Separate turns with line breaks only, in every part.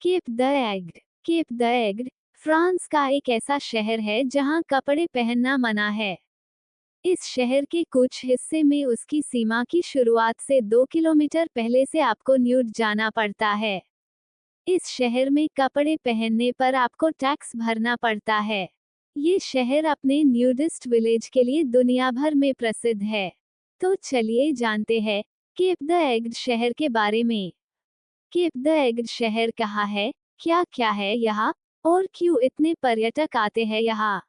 Cap d'Agde. Cap d'Agde France का एक ऐसा शहर है जहां कपड़े पहनना मना है। इस शहर के कुछ हिस्से में उसकी सीमा की शुरुआत से 2 किलोमीटर पहले से आपको न्यूड जाना पड़ता है। इस शहर में कपड़े पहनने पर आपको टैक्स भरना पड़ता है। ये शहर अपने न्यूडिस्ट विलेज के लिए दुनिया भर में प्रसिद्ध है। तो चलिए जानते हैं केप द एग्ड शहर के बारे में। केप द एग्ड शहर कहाँ है, क्या क्या है यहाँ, और क्यों इतने पर्यटक आते हैं यहाँ।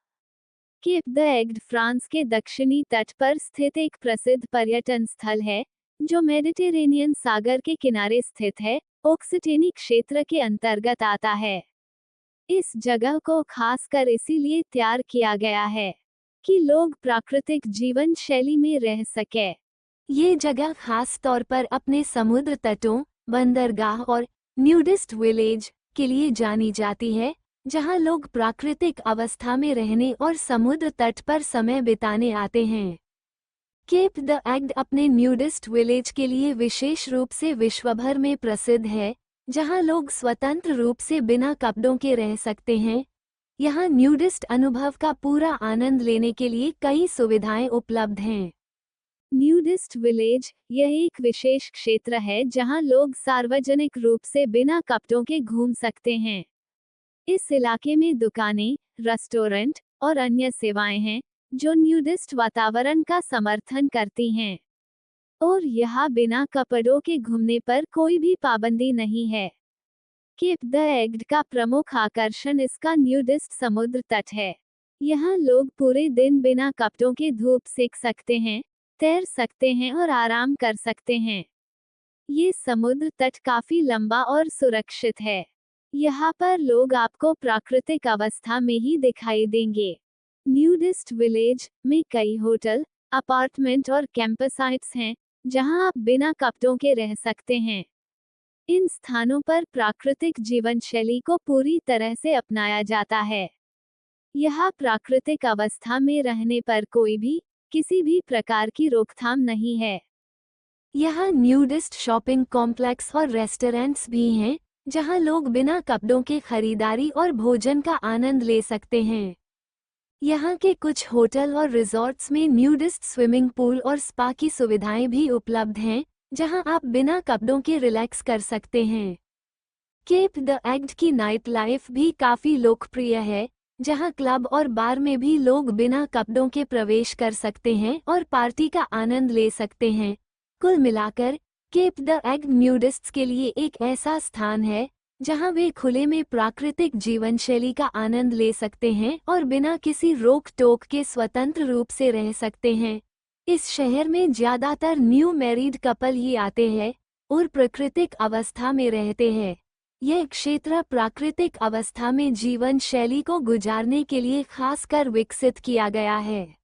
केप द एग्ड फ्रांस के दक्षिणी तट पर स्थित एक प्रसिद्ध पर्यटन स्थल है, जो मेडिटेरेनियन सागर के किनारे स्थित है, ओक्सिटेनी क्षेत्र के अंतर्गत आता है। इस जगह को खासकर इसीलिए तैयार किया गया है कि लोग प्राकृतिक जीवन शैली में रह सके। ये जगह खास तौर पर अपने समुद्र तटों, बंदरगाह और न्यूडिस्ट विलेज के लिए जानी जाती है, जहां लोग प्राकृतिक अवस्था में रहने और समुद्र तट पर समय बिताने आते हैं। केप द एग्ड अपने न्यूडिस्ट विलेज के लिए विशेष रूप से विश्वभर में प्रसिद्ध है, जहां लोग स्वतंत्र रूप से बिना कपड़ों के रह सकते हैं। यहां न्यूडिस्ट अनुभव का पूरा आनंद लेने के लिए कई सुविधाएं उपलब्ध हैं। न्यूडिस्ट विलेज यह एक विशेष क्षेत्र है जहां लोग सार्वजनिक रूप से बिना कपड़ों के घूम सकते हैं। इस इलाके में दुकानें, रेस्टोरेंट और अन्य सेवाएं हैं, जो न्यूडिस्ट वातावरण का समर्थन करती हैं। और यहाँ बिना कपड़ों के घूमने पर कोई भी पाबंदी नहीं है। केप द एग्ड का प्रमुख आकर्षण इसका न्यूडिस्ट समुद्र तट है। यहाँ लोग पूरे दिन बिना कपड़ों के धूप सेक सकते हैं, तैर सकते हैं और आराम कर सकते हैं। ये समुद्र तट काफी लंबा और सुरक्षित है। यहाँ पर लोग आपको प्राकृतिक अवस्था में ही दिखाई देंगे। न्यूडिस्ट विलेज में कई होटल, अपार्टमेंट और कैंपसाइट्स हैं, जहाँ आप बिना कपड़ों के रह सकते हैं। इन स्थानों पर प्राकृतिक जीवन शैली को पूरी तरह से अपनाया जाता है। यहाँ प्राकृतिक अवस्था में रहने पर कोई भी किसी भी प्रकार की रोकथाम नहीं है। यहाँ न्यूडिस्ट शॉपिंग कॉम्प्लेक्स और रेस्टोरेंट्स भी हैं, जहाँ लोग बिना कपड़ों के खरीदारी और भोजन का आनंद ले सकते हैं। यहाँ के कुछ होटल और रिजॉर्ट्स में न्यूडिस्ट स्विमिंग पूल और स्पा की सुविधाएं भी उपलब्ध हैं, जहाँ आप बिना कपड़ों के रिलैक्स कर सकते हैं। केप द एग्ड की नाइट लाइफ भी काफी लोकप्रिय है, जहाँ क्लब और बार में भी लोग बिना कपड़ों के प्रवेश कर सकते हैं और पार्टी का आनंद ले सकते हैं। कुल मिलाकर केप द एग्ड न्यूडिस्ट्स के लिए एक ऐसा स्थान है, जहां वे खुले में प्राकृतिक जीवन शैली का आनंद ले सकते हैं और बिना किसी रोक टोक के स्वतंत्र रूप से रह सकते हैं। इस शहर में ज्यादातर न्यू मैरिड कपल ही आते हैं और प्राकृतिक अवस्था में रहते हैं। यह क्षेत्र प्राकृतिक अवस्था में जीवन शैली को गुजारने के लिए खासकर विकसित किया गया है।